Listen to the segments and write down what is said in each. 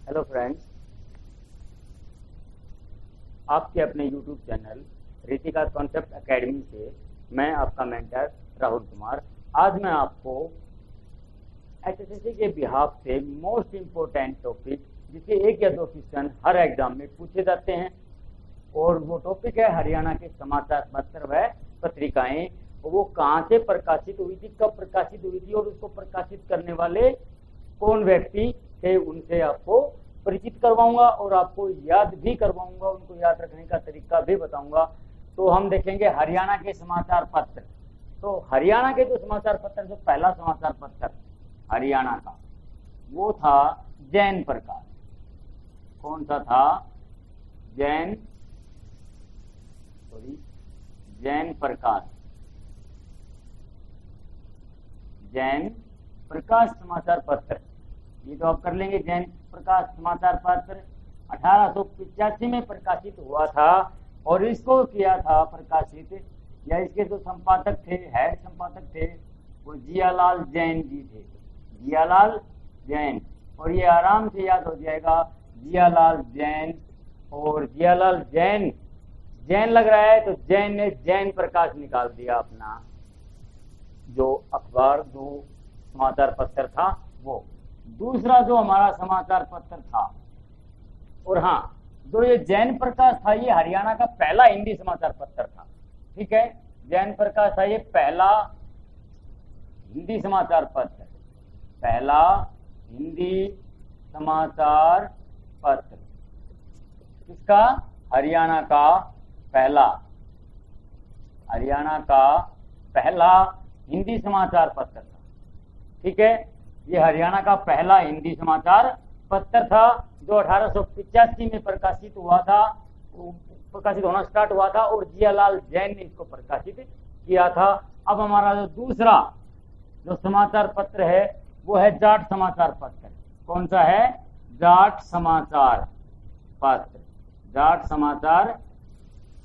Hello friends, आपके अपने YouTube channel Ritika concept academy से मैं आपका मेंटर राहुल कुमार। आज मैं आपको एचएसएससी के बिहाफ से मोस्ट इम्पोर्टेंट टॉपिक, जिसके एक या दो क्वेश्चन हर एग्जाम में पूछे जाते हैं, और वो टॉपिक है हरियाणा के समाचार पत्र व पत्रिकाएं। वो कहाँ से प्रकाशित हुई थी, कब प्रकाशित हुई थी, और उसको प्रकाशित करने वाले कौन व्यक्ति थे, उनसे आपको परिचित करवाऊंगा और आपको याद भी करवाऊंगा, उनको याद रखने का तरीका भी बताऊंगा। तो हम देखेंगे हरियाणा के समाचार पत्र। तो हरियाणा के जो समाचार पत्र, जो पहला समाचार पत्र हरियाणा का, वो था जैन प्रकाश। कौन सा था? जैन प्रकाश। जैन प्रकाश समाचार पत्र, ये तो आप कर लेंगे। जैन प्रकाश समाचार पत्र 1885 में प्रकाशित हुआ था, और इसको किया था प्रकाशित, या इसके जो संपादक थे, हेड संपादक थे, वो जियालाल जैन जी थे। जियालाल जैन, और ये आराम से याद हो जाएगा, जियालाल जैन। और जियालाल जैन, जैन लग रहा है तो जैन ने जैन प्रकाश निकाल दिया अपना, जो अखबार, जो समाचार पत्र था वो। दूसरा जो हमारा समाचार पत्र था, और हाँ, जो ये जैन प्रकाश था, ये हरियाणा का पहला हिंदी समाचार पत्र था। ठीक है, जैन प्रकाश था ये पहला हिंदी समाचार पत्र, पहला हिंदी समाचार पत्र। किसका? हरियाणा का पहला, हरियाणा का पहला हिंदी समाचार पत्र था। ठीक है, ये हरियाणा का पहला हिंदी समाचार पत्र था, जो 1885 में प्रकाशित हुआ था, प्रकाशित होना स्टार्ट हुआ था, और जियालाल जैन ने इसको प्रकाशित किया था। अब हमारा जो दूसरा जो समाचार पत्र है, वो है जाट समाचार पत्र। कौन सा है? जाट समाचार पत्र, जाट समाचार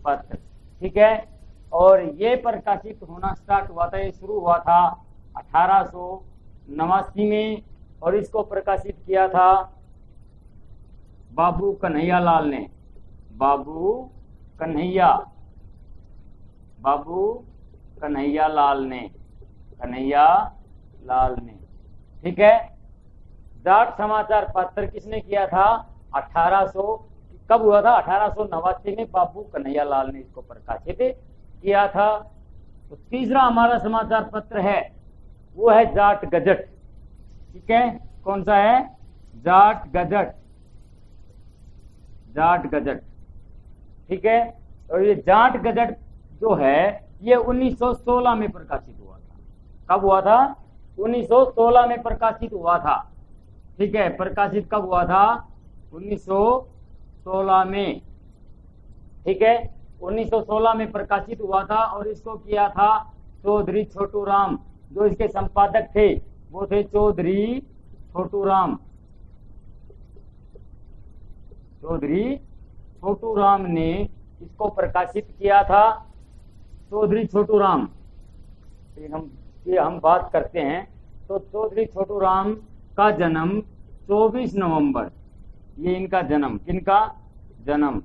पत्र। ठीक है, और ये प्रकाशित होना स्टार्ट हुआ था, ये शुरू हुआ था 1889 में, और इसको प्रकाशित किया था बाबू कन्हैया लाल ने। बाबू कन्हैया लाल ने, कन्हैया लाल ने। ठीक है, जाट समाचार पत्र किसने किया था? 1800, कब हुआ था? 1889 में बाबू कन्हैया लाल ने इसको प्रकाशित किया था। तो तीसरा हमारा समाचार पत्र है, वो है जाट गजट। ठीक है, कौन सा है? Jat gazette, Jat gazette. ठीक है, और ये जाट गजट जो है, ये 1916 में प्रकाशित हुआ था। कब हुआ था? 1916 में प्रकाशित हुआ था। ठीक है, प्रकाशित कब हुआ था? 1916 में। ठीक है, 1916 में प्रकाशित हुआ था, और इसको किया था चौधरी छोटू राम। जो इसके संपादक थे, वो थे चौधरी छोटू राम। चौधरी छोटू राम ने इसको प्रकाशित किया था। चौधरी छोटू राम, हम बात करते हैं, तो चौधरी छोटू राम का जन्म 24 नवंबर, ये इनका जन्म, किनका जन्म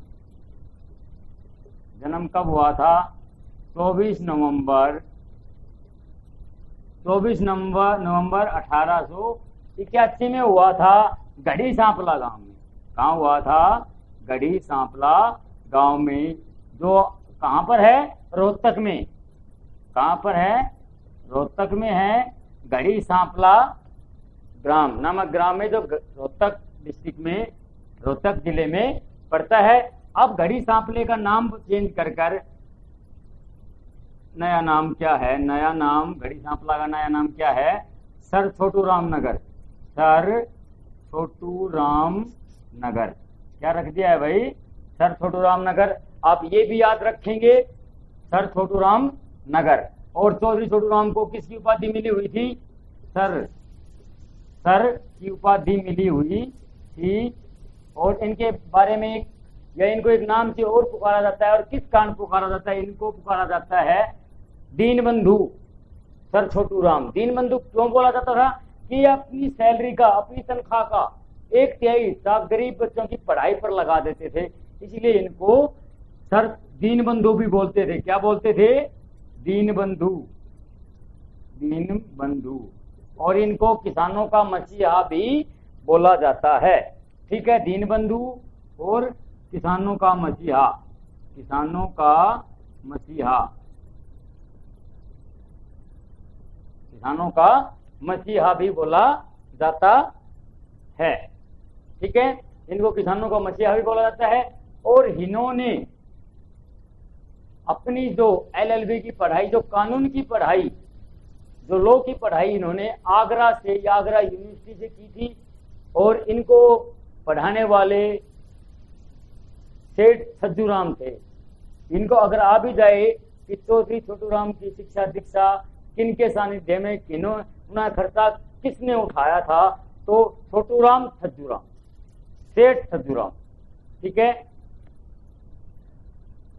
कब हुआ था? 24 नवंबर 1881 में हुआ था, गढ़ी सांपला गांव में। कहाँ हुआ था? गढ़ी सांपला गांव में, जो कहाँ पर है? रोहतक में। कहाँ पर है? रोहतक में है। गढ़ी सांपला ग्राम नामक ग्राम में, जो रोहतक डिस्ट्रिक्ट में, रोहतक जिले में पड़ता है। अब गढ़ी सांपले का नाम चेंज कर नया नाम क्या है? नया नाम, गढ़ी सांपला का नया नाम क्या है? सर छोटू राम नगर। सर छोटू राम नगर, क्या रख दिया है भाई? सर छोटू राम नगर। आप ये भी याद रखेंगे, सर छोटू राम नगर। और चौधरी छोटू राम को किसकी उपाधि मिली हुई थी? सर की उपाधि मिली हुई थी। और इनके बारे में या इनको एक नाम से और पुकारा जाता है, और किस कारण पुकारा जाता है? इनको पुकारा जाता है दीनबंधु। सर छोटू राम दीनबंधु क्यों बोला जाता था? कि अपनी सैलरी का, अपनी तनख्वाह का 1/3 हिस्सा गरीब बच्चों की पढ़ाई पर लगा देते थे। इसलिए इनको सर दीन बंधु भी बोलते थे। क्या बोलते थे? दीन बंधु, दीन बंधु। और इनको किसानों का मसीहा भी बोला जाता है। ठीक है, दीन बंधु और किसानों का मसीहा, किसानों का मसीहा, किसानों का मसीहा भी बोला जाता है। ठीक है, इनको किसानों का मसीहा भी बोला जाता है। और इन्होंने अपनी जो LLB की पढ़ाई, जो कानून की पढ़ाई, जो लॉ की पढ़ाई इन्होंने आगरा से या आगरा यूनिवर्सिटी से की थी। और इनको पढ़ाने वाले सेठ छज्जूराम थे। इनको अगर आ भी जाए कि चौधरी छोटूराम की शिक्षा दीक्षा किनके सानिध्य में, किन्होंने खर्चा किसने उठाया था, तो छोटूराम छज्जूराम, सेठ छज्जूराम। ठीक है,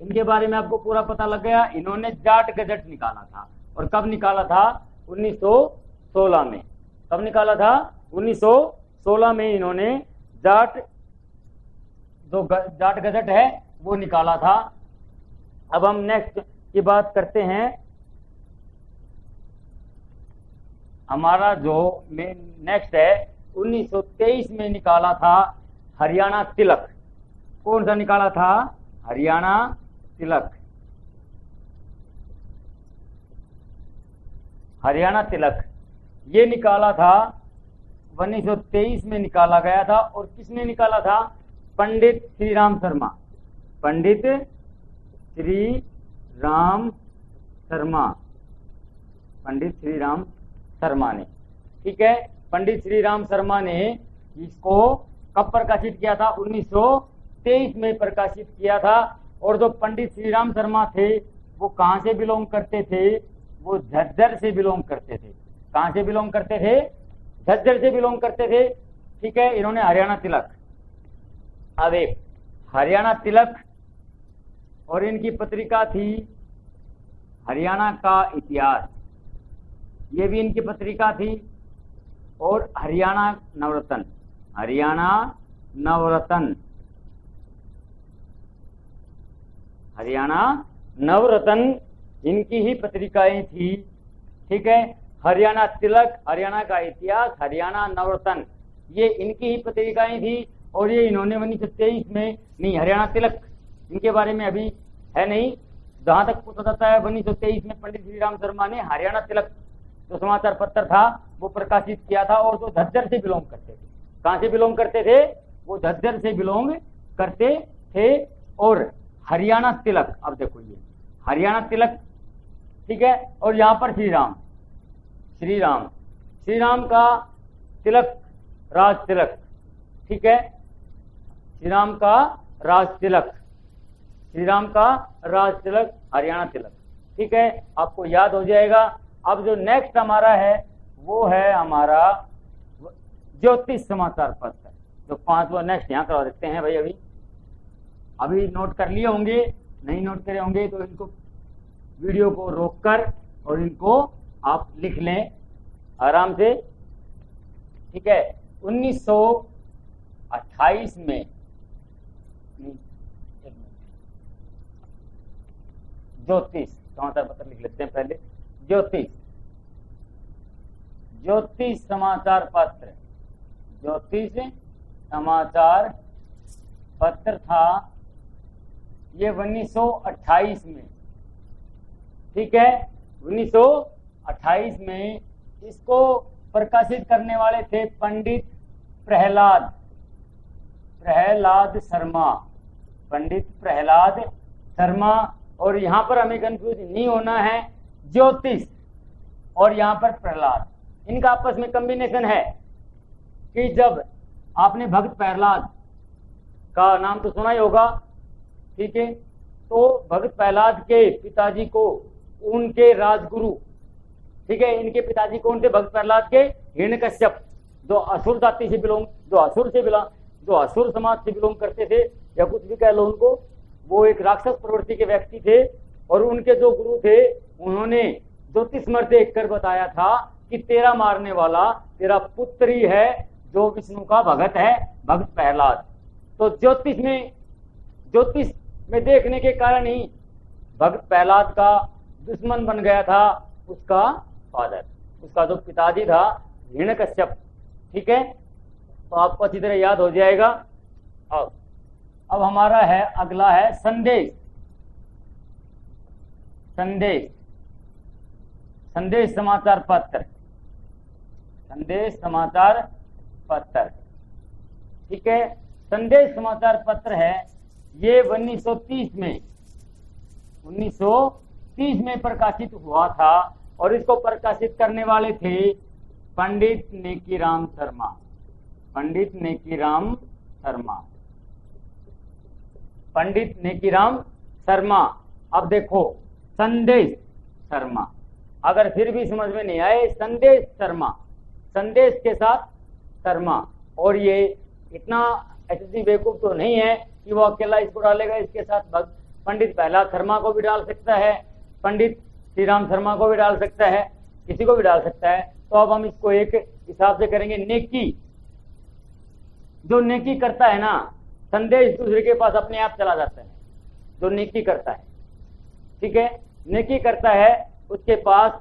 इनके बारे में आपको पूरा पता लग गया। इन्होंने जाट गजट निकाला था। और कब निकाला था? 1916 में। कब निकाला था? 1916 में इन्होंने जाट गजट है वो निकाला था। अब हम नेक्स्ट की बात करते हैं। हमारा जो नेक्स्ट है 1923 में निकाला था हरियाणा तिलक। कौन सा निकाला था? हरियाणा तिलक। हरियाणा तिलक ये निकाला था 1923 में निकाला गया था। और किसने निकाला था? पंडित श्री राम शर्मा। पंडित श्री राम शर्मा, पंडित श्री राम शर्मा ने। ठीक है, पंडित श्री राम शर्मा ने इसको कब प्रकाशित किया था? 1923 में प्रकाशित किया था। और जो पंडित श्री राम शर्मा थे वो कहां से बिलोंग करते थे? वो झज्जर से बिलोंग करते थे। कहां से बिलोंग करते थे? झज्जर से बिलोंग करते थे। ठीक है, इन्होंने हरियाणा तिलक, अब एक हरियाणा तिलक, और इनकी पत्रिका थी हरियाणा का इतिहास, ये भी इनकी पत्रिका थी। और हरियाणा नवरत्न, हरियाणा नवरत्न, हरियाणा नवरत्न इनकी ही पत्रिकाएं थी। ठीक है, हरियाणा तिलक, हरियाणा का इतिहास, हरियाणा नवरत्न ये इनकी ही पत्रिकाएं थी। और ये इन्होंने 1923 में, नहीं हरियाणा तिलक इनके बारे में अभी है नहीं, जहां तक पता जाता है 1923 में पंडित श्री राम शर्मा ने हरियाणा तिलक जो समाचार पत्र था वो प्रकाशित किया था। और जो झज्जर से बिलोंग करते थे, कहां से बिलोंग करते थे? वो झज्जर से बिलोंग करते थे। और हरियाणा तिलक, अब देखो ये हरियाणा तिलक, ठीक है। और यहाँ पर श्री राम, श्री राम, श्री राम का तिलक, राज तिलक, ठीक है, श्री राम का राज तिलक, श्री राम का राज तिलक, हरियाणा तिलक, ठीक है, आपको याद हो जाएगा। अब जो नेक्स्ट हमारा है वो है हमारा ज्योतिष समाचार पत्र, जो 5वां नेक्स्ट यहाँ करवा देते हैं भाई। अभी नोट कर लिए होंगे, नहीं नोट करे होंगे तो इनको वीडियो को रोककर और इनको आप लिख लें आराम से, ठीक है। 1928 में, ज्योतिष समाचार पत्र लिख लेते हैं पहले। ज्योतिष, ज्योतिष समाचार पत्र, ज्योतिष समाचार पत्र था ये 1928 में, ठीक है। 1928 में इसको प्रकाशित करने वाले थे पंडित प्रहलाद, प्रहलाद शर्मा, पंडित प्रहलाद शर्मा। और यहां पर हमें कंफ्यूज नहीं होना है, ज्योतिष और यहां पर प्रहलाद, इनका आपस में कॉम्बिनेशन है कि जब आपने भक्त प्रहलाद का नाम तो सुना ही होगा, ठीक है, तो भक्त प्रहलाद के पिताजी को उनके राजगुरु, ठीक है, इनके पिताजी कौन थे? भक्त प्रहलाद के हिरण्यकश्यप, जो असुर जाति से बिलोंग, जो असुर समाज से बिलोंग करते थे, या कुछ भी कह लो उनको, वो एक राक्षस प्रवृत्ति के व्यक्ति थे। और उनके जो गुरु थे उन्होंने ज्योतिष मर देख कर बताया था कि तेरा मारने वाला तेरा पुत्र ही है, जो विष्णु का भगत है, भक्त प्रहलाद। तो ज्योतिष में देखने के कारण ही भक्त प्रहलाद का दुश्मन बन गया था उसका फादर, उसका जो पिताजी था हिरण्यकश्यप। ठीक है, तो आपको अच्छी तरह याद हो जाएगा। अब हमारा है, अगला है संदेश। संदेश संदेश समाचार पत्र, संदेश समाचार पत्र। ठीक है, संदेश समाचार पत्र है, ये 1930 में प्रकाशित हुआ था और इसको प्रकाशित करने वाले थे पंडित नेकीराम शर्मा। पंडित नेकीराम शर्मा, पंडित नेकीराम शर्मा। अब देखो, संदेश शर्मा, अगर फिर भी समझ में नहीं आए, संदेश शर्मा, संदेश के साथ शर्मा। और ये इतना ऐसी बेवकूफ तो नहीं है कि वो अकेला इसको डालेगा, इसके साथ पंडित प्रहलाद शर्मा को भी डाल सकता है, पंडित श्री राम शर्मा को भी डाल सकता है, किसी को भी डाल सकता है। तो अब हम इसको एक हिसाब से करेंगे। नेकी, जो नेकी करता है ना, संदेश दूसरे के पास अपने आप चला जाता है, जो नेकी करता है। ठीक है, नेकी करता है उसके पास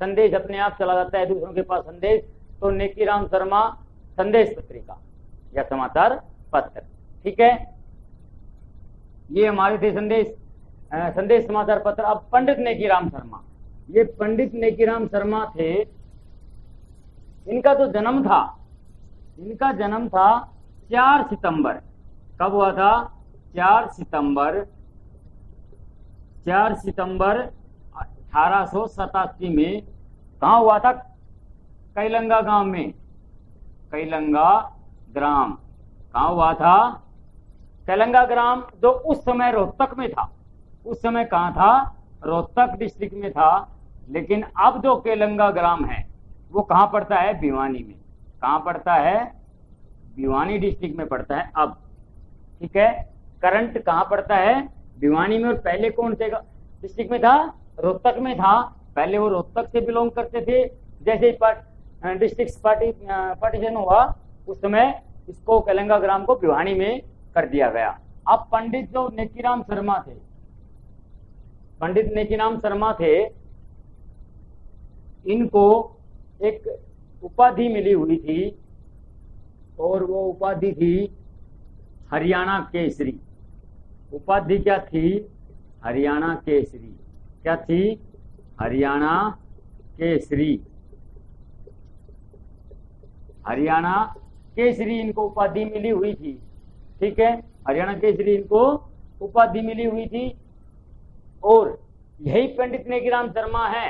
संदेश अपने आप चला जाता है, दूसरों के पास संदेश। तो नेकीराम शर्मा संदेश पत्रिका या समाचार पत्र। ठीक है, ये हमारे थे संदेश समाचार पत्र। अब पंडित नेकीराम शर्मा, ये पंडित नेकीराम शर्मा थे। इनका जो जन्म था, इनका जन्म था 4 सितंबर। कब हुआ था? 4 सितंबर 1887 में। कहाँ हुआ था? कैलंगा गांव में, कैलंगा ग्राम। कहाँ हुआ था? कैलंगा ग्राम, जो उस समय रोहतक में था। उस समय कहाँ था? रोहतक डिस्ट्रिक्ट में था। लेकिन अब जो कैलंगा ग्राम है वो कहाँ पड़ता है? भिवानी में। कहाँ पड़ता है? भिवानी डिस्ट्रिक्ट में पड़ता है अब। ठीक है, करंट कहाँ पड़ता है? भिवानी में। और पहले कौन से डिस्ट्रिक्ट में था? रोहतक में था। पहले वो रोहतक से बिलोंग करते थे। जैसे डिस्ट्रिक्ट पार्टीशन हुआ उस समय इसको कैलंगा ग्राम को भिवानी में कर दिया गया। अब पंडित जो नेकीराम शर्मा थे, पंडित नेकीराम शर्मा थे, इनको एक उपाधि मिली हुई थी और वो उपाधि थी हरियाणा केसरी। उपाधि क्या थी? हरियाणा केसरी। क्या थी? हरियाणा केसरी। हरियाणा केसरी इनको उपाधि मिली हुई थी। ठीक है, हरियाणा केसरी इनको उपाधि मिली हुई थी। और यही पंडित नेकीराम शर्मा है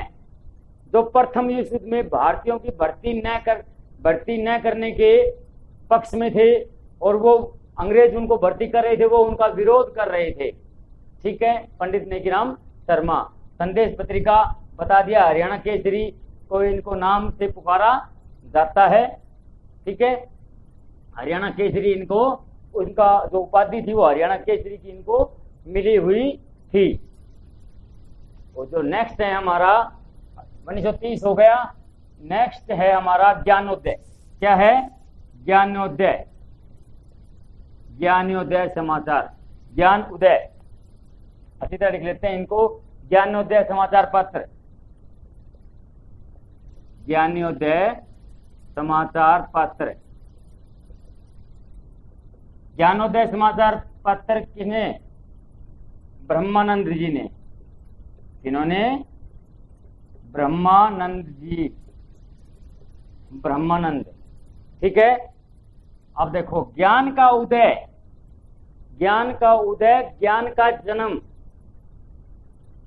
जो प्रथम विश्व युद्ध में भारतीयों की भर्ती न करने के पक्ष में थे और वो अंग्रेज उनको भर्ती कर रहे थे, वो उनका विरोध कर रहे थे। ठीक है, पंडित नेकीराम शर्मा। संदेश पत्रिका बता दिया, हरियाणा केसरी को इनको नाम से पुकारा जाता है। ठीक है, हरियाणा केसरी इनको, उनका जो उपाधि थी वो हरियाणा केसरी की इनको मिली हुई थी। और जो नेक्स्ट है हमारा 1930 हो गया। नेक्स्ट है हमारा ज्ञानोदय। क्या है? ज्ञानोदय। ज्ञानोदय समाचार, ज्ञान उदय, अच्छी तरह लिख लेते हैं इनको। ज्ञानोदय समाचार पत्र, ज्ञानोदय समाचार पत्र। ज्ञानोदय समाचार पत्र किसने? ब्रह्मानंद जी ने। किन्होंने? ब्रह्मानंद जी, ब्रह्मानंद। ठीक है, अब देखो, ज्ञान का उदय, ज्ञान का उदय, ज्ञान का जन्म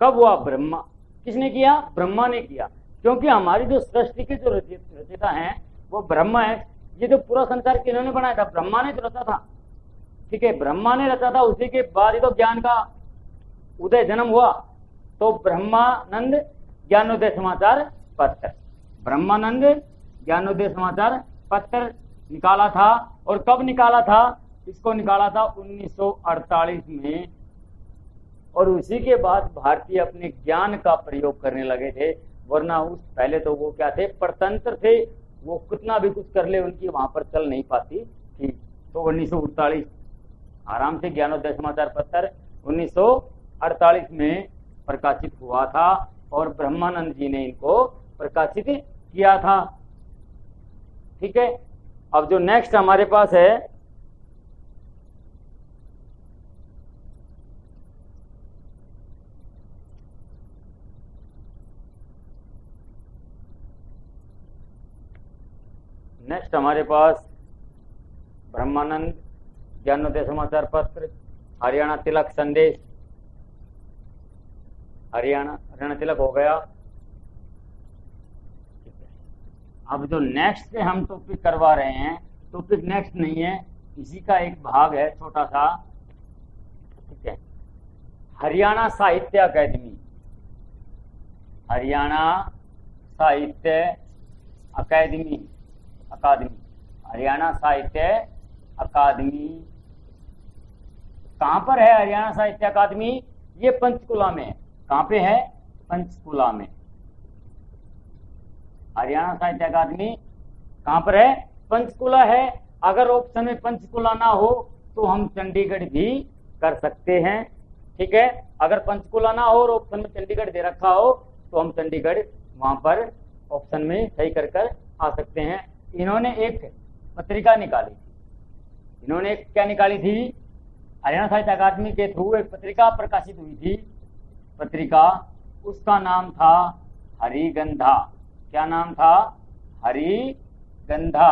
कब हुआ? ब्रह्मा। किसने किया? ब्रह्मा ने किया। क्योंकि हमारी जो सृष्टि के जो रचयिता हैं वो ब्रह्मा है। ये जो पूरा संसार किन्होंने बनाया था? ब्रह्मा ने तो रचा था। ठीक है, ब्रह्मा ने रचा था, उसी के बाद ही तो ज्ञान का उदय जन्म हुआ। तो ब्रह्मानंद ज्ञानोदय समाचार पत्र, ब्रह्मानंद ज्ञानोदय समाचार पत्र निकाला था। और कब निकाला था? इसको निकाला था 1948 में। और उसी के बाद भारतीय अपने ज्ञान का प्रयोग करने लगे थे, वरना उस पहले तो वो क्या थे? परतंत्र थे। वो कितना भी कुछ कर ले उनकी वहां पर चल नहीं पाती थी। तो 1948 आराम से ज्ञानोदय समाचार पत्र 1948 में प्रकाशित हुआ था और ब्रह्मानंद जी ने इनको प्रकाशित किया था। ठीक है, अब जो नेक्स्ट हमारे पास है हमारे पास ब्रह्मानंद ज्ञानोदय समाचार पत्र, हरियाणा तिलक संदेश, हरियाणा तिलक हो गया। अब जो नेक्स्ट पे हम टॉपिक करवा रहे हैं, टॉपिक नेक्स्ट नहीं है, इसी का एक भाग है छोटा सा। ठीक है, हरियाणा साहित्य अकादमी, हरियाणा साहित्य अकादमी, हरियाणा साहित्य अकादमी कहां पर है? हरियाणा साहित्य अकादमी ये पंचकुला में है। कहां पे है? पंचकुला में। हरियाणा साहित्य अकादमी कहां पर है? पंचकुला है। अगर ऑप्शन में पंचकुला ना हो तो हम चंडीगढ़ भी कर सकते हैं। ठीक है, अगर पंचकुला ना हो और ऑप्शन में चंडीगढ़ दे रखा हो तो हम चंडीगढ़ वहां पर ऑप्शन में सही कर आ सकते हैं। इन्होंने एक पत्रिका निकाली थी। इन्होंने एक क्या निकाली थी? हरियाणा साहित्य अकादमी के थ्रू एक पत्रिका प्रकाशित हुई थी। पत्रिका, उसका नाम था हरिगंधा। क्या नाम था? हरिगंधा।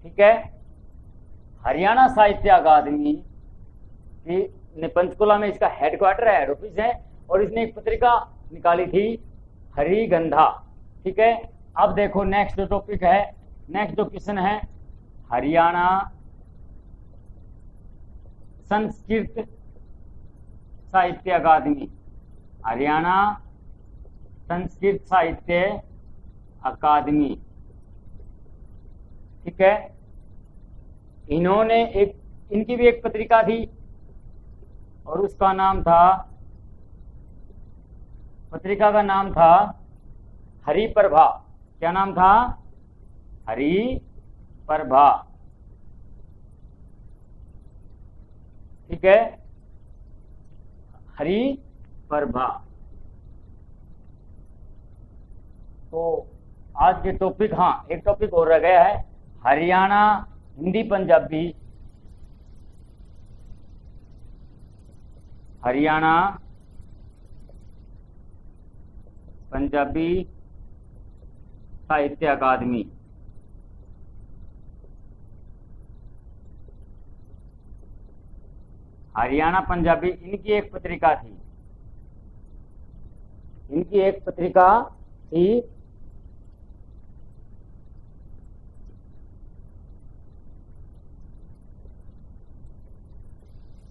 ठीक है, हरियाणा साहित्य अकादमी की पंचकुला में इसका हेडक्वार्टर है, हेड ऑफिस है, और इसने एक पत्रिका निकाली थी हरिगंधा। ठीक है, अब देखो नेक्स्ट जो टॉपिक है, नेक्स्ट जो क्वेश्चन है, हरियाणा संस्कृत साहित्य अकादमी, हरियाणा संस्कृत साहित्य अकादमी। ठीक है, इन्होंने इनकी भी एक पत्रिका थी और उसका नाम था, पत्रिका का नाम था हरिप्रभा। क्या नाम था? हरिप्रभा। ठीक है, हरिप्रभा। तो आज के टॉपिक, हाँ एक टॉपिक और रह गया है, हरियाणा हिंदी पंजाबी, हरियाणा पंजाबी साहित्य अकादमी। हरियाणा पंजाबी इनकी एक पत्रिका थी, इनकी एक पत्रिका थी।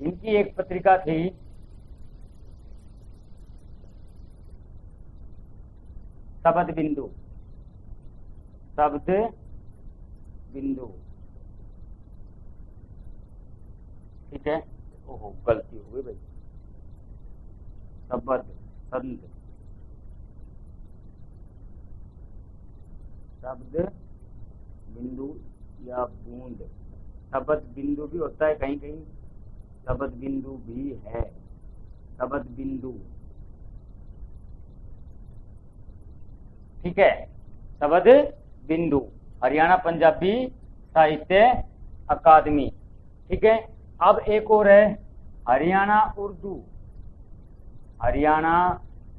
इनकी एक पत्रिका थी शब्द बिंदु, शब्द बिंदु। ठीक है, ओहो गलती हो गई भाई, शब्द संद, शब्द बिंदु या बूंद। शब्द बिंदु भी होता है कहीं कहीं, शब्द बिंदु भी है, शब्द बिंदु। ठीक है, शब्द बिंदु, हरियाणा पंजाबी साहित्य अकादमी। ठीक है, अब एक और है हरियाणा उर्दू, हरियाणा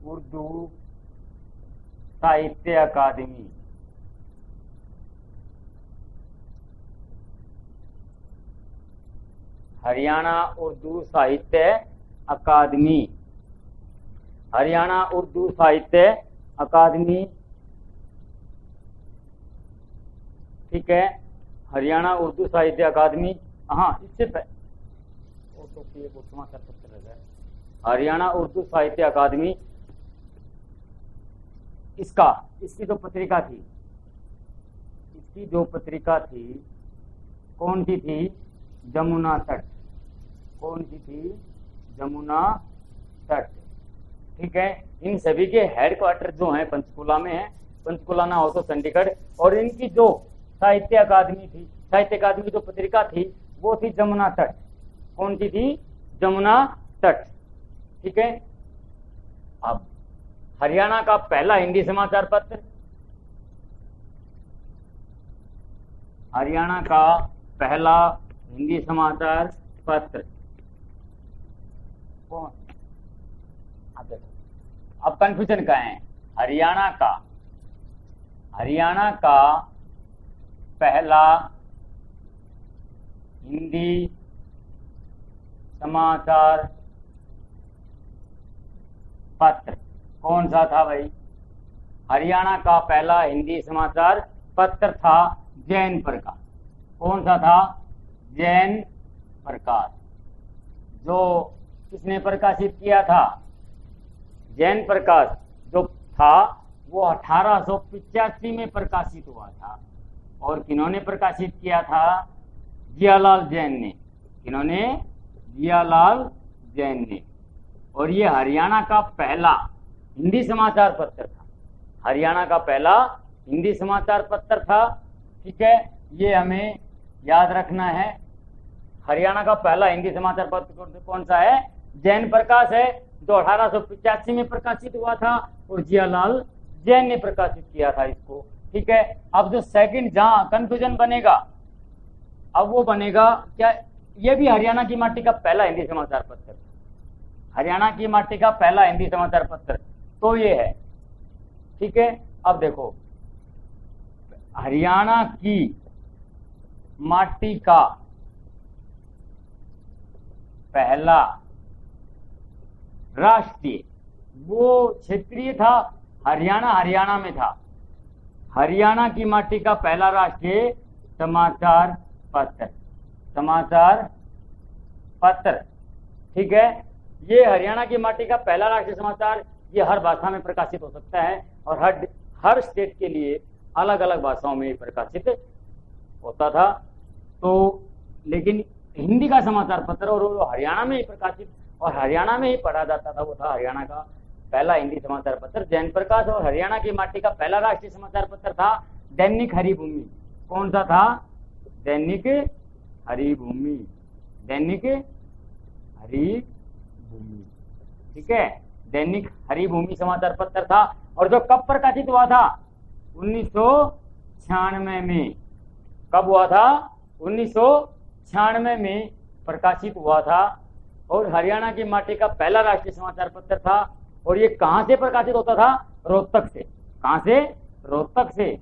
उर्दू साहित्य अकादमी। हरियाणा उर्दू साहित्य अकादमी, हरियाणा उर्दू साहित्य अकादमी। ठीक है, हरियाणा उर्दू साहित्य अकादमी। हाँ, इससे समाचार पत्र है हरियाणा उर्दू साहित्य अकादमी। इसकी जो पत्रिका थी, इसकी जो पत्रिका थी कौन सी थी? जमुना तट। कौन सी थी? जमुना तट। ठीक है, इन सभी के हेडक्वार्टर जो हैं पंचकुला में है पंचकुला ना हो तो चंडीगढ़। और इनकी जो साहित्य अकादमी थी, साहित्य अकादमी जो पत्रिका थी वो थी जमुना तट। कौन सी थी? जमुना तट। ठीक है। अब हरियाणा का पहला हिंदी समाचार पत्र, हरियाणा का पहला हिंदी समाचार पत्र कौन? अब देखो, अब कंफ्यूजन का है। हरियाणा का पहला हिंदी समाचार पत्र कौन सा था भाई? हरियाणा का पहला हिंदी समाचार पत्र था जैन प्रकाश। कौन सा था? जैन प्रकाश। जो किसने प्रकाशित किया था? जैन प्रकाश जो था वो 1885 में प्रकाशित हुआ था। और किन्होंने प्रकाशित किया था? जियालाल जैन ने। किन्होंने? जियालाल जैन ने। और ये हरियाणा का पहला हिंदी समाचार पत्र था। हरियाणा का पहला हिंदी समाचार पत्र था। ठीक है, ये हमें याद रखना है। हरियाणा का पहला हिंदी समाचार पत्र कौन सा है? जैन प्रकाश है, जो 1885 में प्रकाशित हुआ था और जियालाल जैन ने प्रकाशित किया था इसको। ठीक है। अब जो सेकंड जहां कंफ्यूजन बनेगा, अब वो बनेगा क्या? ये भी हरियाणा की माटी का पहला हिंदी समाचार पत्र, हरियाणा की माटी का पहला हिंदी समाचार पत्र तो ये है। ठीक है। अब देखो, हरियाणा की माटी का पहला राष्ट्रीय, वो क्षेत्रीय था, हरियाणा में था। हरियाणा की माटी का पहला राष्ट्रीय समाचार पत्र, समाचार पत्र। ठीक है। ये हरियाणा की माटी का पहला राष्ट्रीय समाचार, ये हर भाषा में प्रकाशित हो सकता है और हर स्टेट के लिए अलग अलग भाषाओं में प्रकाशित होता था। तो लेकिन हिंदी का समाचार पत्र और वो हरियाणा में ही प्रकाशित और हरियाणा में ही पढ़ा जाता था, वो था हरियाणा का पहला हिंदी समाचार पत्र जैन प्रकाश। और हरियाणा की माटी का पहला राष्ट्रीय समाचार पत्र था दैनिक हरिभूमि। कौन सा था? दैनिक हरिभूमि। दैनिक हरिभूमि। ठीक है, दैनिक हरिभूमि समाचार पत्र था। और जो कब प्रकाशित हुआ था? 1996 में। कब हुआ था? 1996 में प्रकाशित हुआ था। और हरियाणा की माटी का पहला राष्ट्रीय समाचार पत्र था। और ये कहां से प्रकाशित होता था? रोहतक से। कहां से? रोहतक से।